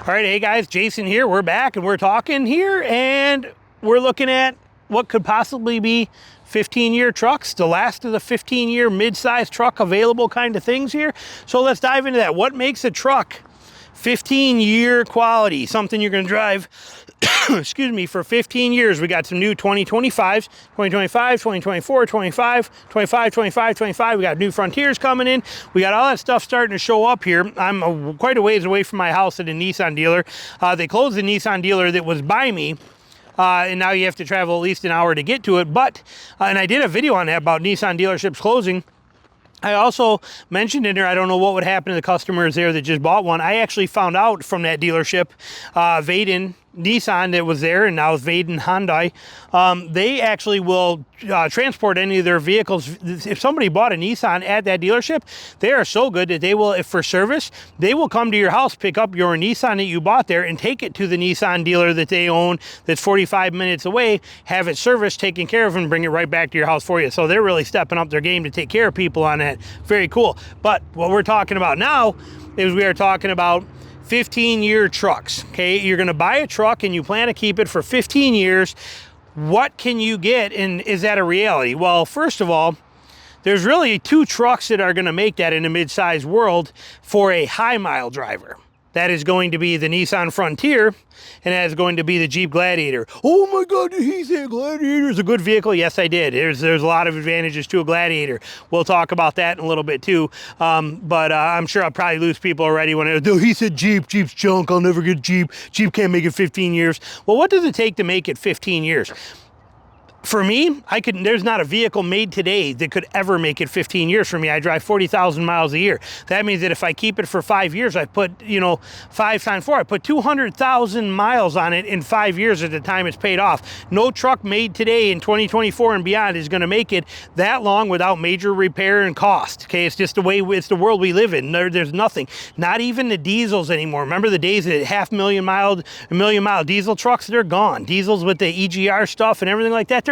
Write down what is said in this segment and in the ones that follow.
All right, hey guys, Jason here. We're back and we're talking here and we're looking at what could possibly be 15-year trucks, the last of the 15-year mid-size truck available kind of things here. So let's dive into that. What makes a truck 15-year quality, something you're going to drive excuse me, for 15 years. We got some new 2025s, 2025, 2024, 25, 25, 25, 25. We got new Frontiers coming in. We got all that stuff starting to show up here. I'm quite a ways away from my house at a Nissan dealer. They closed the Nissan dealer that was by me. And now you have to travel at least an hour to get to it. But, and I did a video on that about Nissan dealerships closing. I also mentioned in there, I don't know what would happen to the customers there that just bought one. I actually found out from that dealership, Vaden Nissan that was there, and now it's Vaden Hyundai. They actually will transport any of their vehicles. If somebody bought a Nissan at that dealership, they are so good that they will, if for service, they will come to your house, pick up your Nissan that you bought there and take it to the Nissan dealer that they own that's 45 minutes away, have it serviced, taken care of, and bring it right back to your house for you. So they're really stepping up their game to take care of people on that. Very cool. But what we're talking about now is we are talking about 15-year trucks. Okay, you're going to buy a truck and you plan to keep it for 15 years. What can you get, and is that a reality? Well, first of all, there's really two trucks that are going to make that in the mid-size world for a high mile driver. That is going to be the Nissan Frontier, and that is going to be the Jeep Gladiator. Oh my God, did he say Gladiator is a good vehicle? Yes, I did. There's a lot of advantages to a Gladiator. We'll talk about that in a little bit too. But I'm sure I'll probably lose people already when he said Jeep. Jeep's junk. I'll never get Jeep. Jeep can't make it 15 years. Well, what does it take to make it 15 years? For me, there's not a vehicle made today that could ever make it 15 years for me. I drive 40,000 miles a year. That means that if I keep it for 5 years, I put, 5 times 4, I put 200,000 miles on it in 5 years at the time it's paid off. No truck made today in 2024 and beyond is going to make it that long without major repair and cost. Okay, it's just the way, it's the world we live in. There's nothing, not even the diesels anymore. Remember the days that a million mile diesel trucks? They're gone. Diesels with the EGR stuff and everything like that,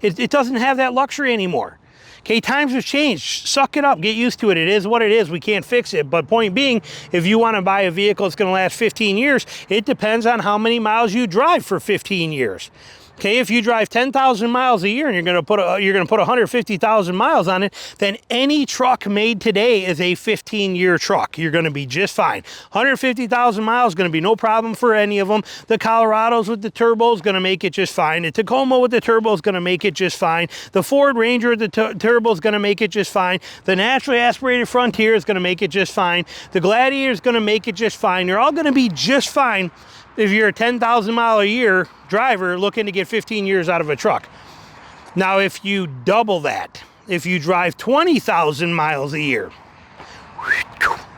it doesn't have that luxury anymore. Okay, times have changed. Suck it up, get used to it. It is what it is. We can't fix it. But point being, if you want to buy a vehicle that's going to last 15 years, it depends on how many miles you drive for 15 years. Okay, if you drive 10,000 miles a year and you're going to put 150,000 miles on it, then any truck made today is a 15-year truck. You're going to be just fine. 150,000 miles, going to be no problem for any of them. The Colorados with the turbo is going to make it just fine. The Tacoma with the turbo is going to make it just fine. The Ford Ranger with the turbo is going to make it just fine. The naturally aspirated Frontier is going to make it just fine. The Gladiator is going to make it just fine. They're all going to be just fine if you're a 10,000 mile a year driver looking to get 15 years out of a truck. Now, if you double that, if you drive 20,000 miles a year,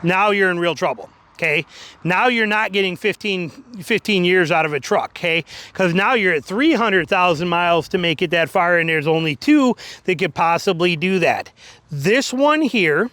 now you're in real trouble. Okay, now you're not getting 15 years out of a truck, okay? Because now you're at 300,000 miles to make it that far, and there's only two that could possibly do that. This one here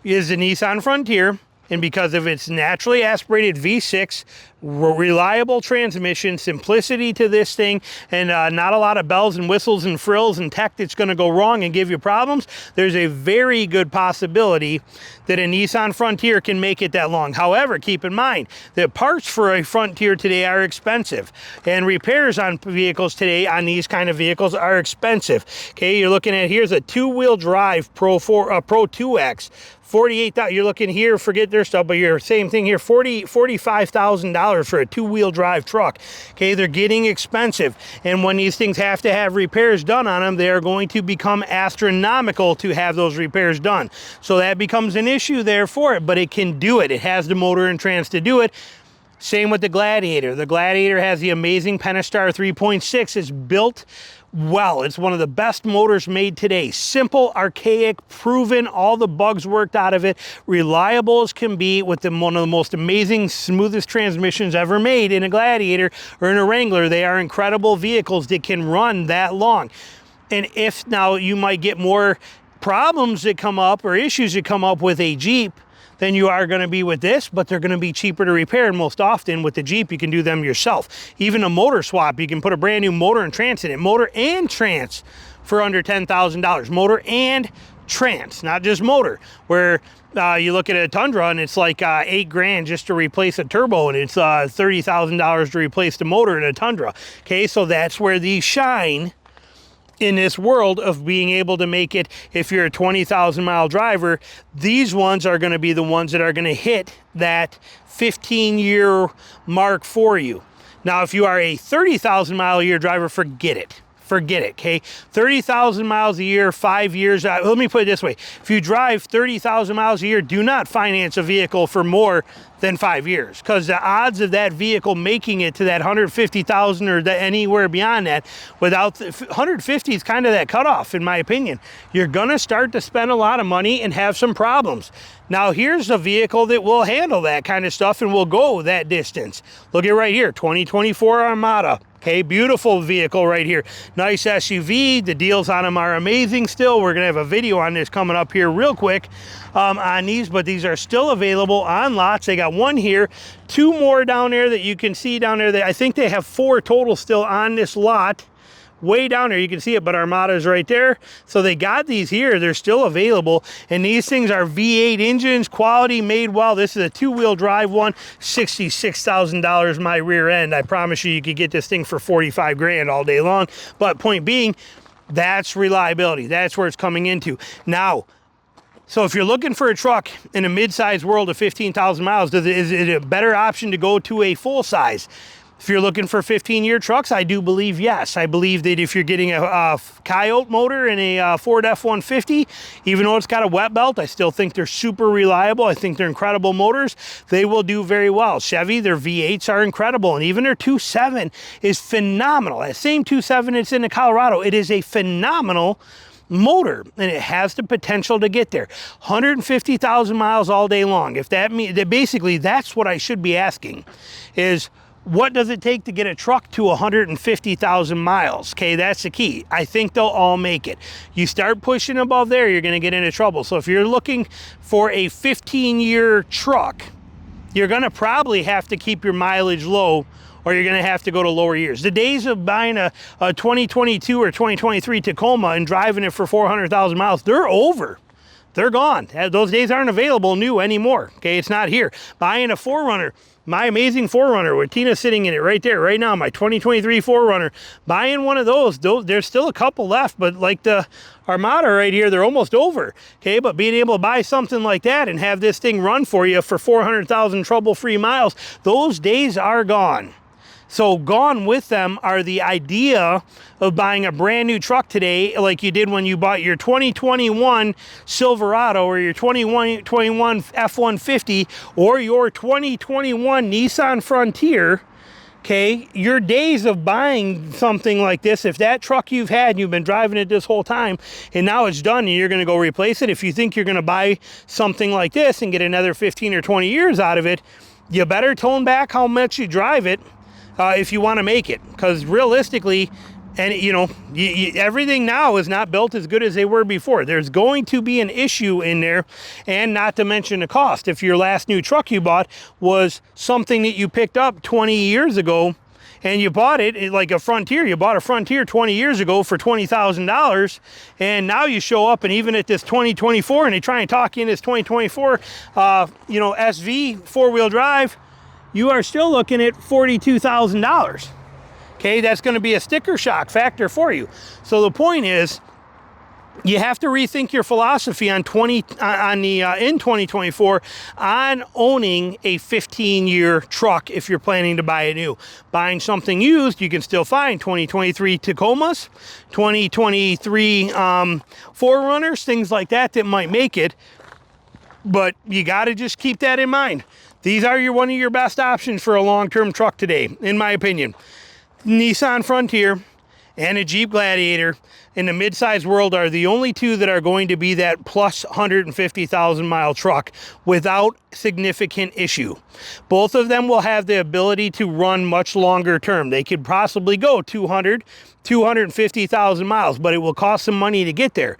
is the Nissan Frontier, and because of its naturally aspirated V6, reliable transmission, simplicity to this thing, and not a lot of bells and whistles and frills and tech that's going to go wrong and give you problems, there's a very good possibility that a Nissan Frontier can make it that long. However, keep in mind that parts for a Frontier today are expensive, and repairs on vehicles today, on these kind of vehicles, are expensive. Okay, you're looking at, here's a two-wheel drive Pro 2X, 48,000. You're looking here, forget their stuff, but you're same thing here, $45,000 for a two-wheel drive truck. Okay, they're getting expensive, and when these things have to have repairs done on them, they are going to become astronomical to have those repairs done. So that becomes an issue there for it, but it can do it. It has the motor and trans to do it. Same with the Gladiator. The Gladiator has the amazing Pentastar 3.6. It's built well. It's one of the best motors made today. Simple, archaic, proven, all the bugs worked out of it, reliable as can be, with one of the most amazing, smoothest transmissions ever made in a Gladiator or in a Wrangler. They are incredible vehicles that can run that long. And if now you might get more problems that come up or issues that come up with a Jeep than you are going to be with this, but they're going to be cheaper to repair, and most often with the Jeep you can do them yourself. Even a motor swap, you can put a brand new motor and trans in it, motor and trans for under $10,000, motor and trans, not just motor, where you look at a Tundra and it's like $8 grand just to replace a turbo, and it's $30,000 to replace the motor in a Tundra. Okay, so that's where these shine in this world of being able to make it. If you're a 20,000 mile driver, these ones are going to be the ones that are going to hit that 15-year mark for you. Now, if you are a 30,000 mile a year driver, forget it. Forget it, okay? 30,000 miles a year, 5 years. Let me put it this way. If you drive 30,000 miles a year, do not finance a vehicle for more than 5 years, because the odds of that vehicle making it to that 150,000 or anywhere beyond that, without 150 is kind of that cutoff, in my opinion. You're gonna start to spend a lot of money and have some problems. Now, here's a vehicle that will handle that kind of stuff and will go that distance. Look at right here, 2024 Armada. Okay, beautiful vehicle right here. Nice SUV. The deals on them are amazing still. We're gonna have a video on this coming up here real quick on these, but these are still available on lots. They got one here, 2 more down there that you can see down there. I think they have 4 total still on this lot. Way down there, you can see it, but Armada's right there. So they got these here, they're still available, and these things are V8 engines, quality, made well. This is a 2-wheel drive one, $66,000 my rear end. I promise you could get this thing for 45 grand all day long. But point being, that's reliability. That's where it's coming into. Now, so if you're looking for a truck in a mid-size world of 15,000 miles, is it a better option to go to a full size? If you're looking for 15-year trucks, I do believe yes. I believe that if you're getting a Coyote motor and a Ford F-150, even though it's got a wet belt, I still think they're super reliable. I think they're incredible motors. They will do very well. Chevy, their V8s are incredible, and even their 2.7 is phenomenal. That same 2.7 that's in the Colorado, it is a phenomenal motor, and it has the potential to get there. 150,000 miles all day long. If that means that, basically that's what I should be asking, is what does it take to get a truck to 150,000 miles? Okay, that's the key. I think they'll all make it. You start pushing above there, you're gonna get into trouble. So if you're looking for a 15-year truck, you're gonna probably have to keep your mileage low, or you're gonna have to go to lower years. The days of buying a 2022 or 2023 Tacoma and driving it for 400,000 miles, they're over. They're gone. Those days aren't available new anymore. Okay, it's not here. Buying a 4Runner, my amazing 4Runner with Tina sitting in it right there, right now, my 2023 4Runner, buying one of those, there's still a couple left, but like the Armada right here, they're almost over. Okay, but being able to buy something like that and have this thing run for you for 400,000 trouble-free miles, those days are gone. So gone with them are the idea of buying a brand new truck today, like you did when you bought your 2021 Silverado or your 2021 F-150 or your 2021 Nissan Frontier. Okay, your days of buying something like this, if that truck you've had and you've been driving it this whole time and now it's done and you're going to go replace it, if you think you're going to buy something like this and get another 15 or 20 years out of it, you better tone back how much you drive it. If you want to make it, because realistically, and you know, everything now is not built as good as they were before. There's going to be an issue in there, and not to mention the cost. If your last new truck you bought was something that you picked up 20 years ago, and you bought it like a Frontier, you bought a Frontier 20 years ago for $20,000, and now you show up and even at this 2024, and they try and talk you in this 2024, you know, SV 4-wheel drive, you are still looking at $42,000. Okay, that's going to be a sticker shock factor for you. So the point is, you have to rethink your philosophy on in 2024 on owning a 15-year truck if you're planning to buy it new. Buying something used, you can still find 2023 Tacomas, 2023 4Runners, things like that that might make it. But you got to just keep that in mind. These are one of your best options for a long-term truck today, in my opinion. Nissan Frontier and a Jeep Gladiator in the mid-size world are the only two that are going to be that plus 150,000 mile truck without significant issue. Both of them will have the ability to run much longer term. They could possibly go 250,000 miles, but it will cost some money to get there.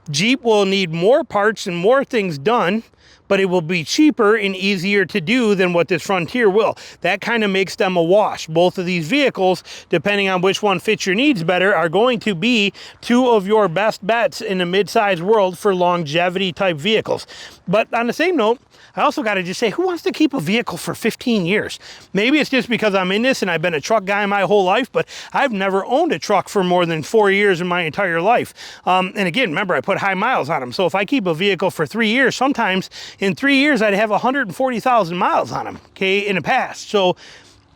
Jeep will need more parts and more things done, but it will be cheaper and easier to do than what this Frontier will. That kind of makes them a wash. Both of these vehicles, depending on which one fits your needs better, are going to be two of your best bets in the mid-size world for longevity type vehicles. But on the same note, I also got to just say, who wants to keep a vehicle for 15 years? Maybe it's just because I'm in this and I've been a truck guy my whole life, but I've never owned a truck for more than 4 years in my entire life. And again, remember, I put high miles on them. So if I keep a vehicle for 3 years, sometimes in 3 years, I'd have 140,000 miles on them, okay, in the past. So,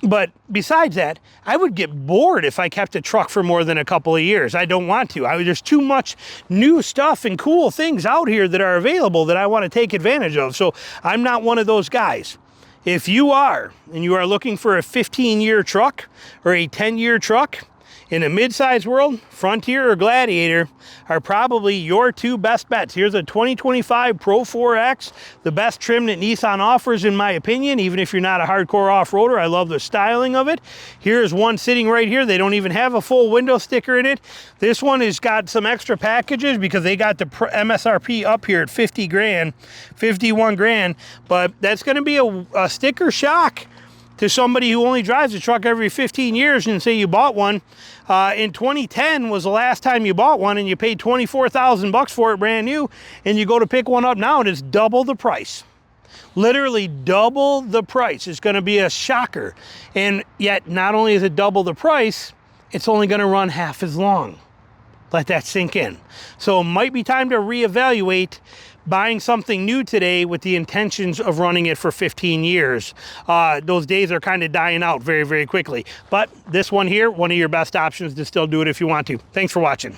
but besides that, I would get bored if I kept a truck for more than a couple of years. I don't want to. There's too much new stuff and cool things out here that are available that I want to take advantage of. So I'm not one of those guys. If you are, and you are looking for a 15-year truck or a 10-year truck, in a mid-size world, Frontier or Gladiator are probably your two best bets. Here's a 2025 Pro 4X, the best trim that Nissan offers in my opinion, even if you're not a hardcore off-roader. I love the styling of it. Here's one sitting right here. They don't even have a full window sticker in it. This one has got some extra packages because they got the MSRP up here at 50 grand, 51 grand, but that's gonna be a sticker shock to somebody who only drives a truck every 15 years and say you bought one. In 2010 was the last time you bought one and you paid 24,000 bucks for it brand new, and you go to pick one up now and it's double the price. Literally double the price. It's gonna be a shocker. And yet not only is it double the price, it's only gonna run half as long. Let that sink in. So it might be time to reevaluate buying something new today with the intentions of running it for 15 years. Those days are kind of dying out very, very quickly. But this one here, one of your best options to still do it if you want to. Thanks for watching.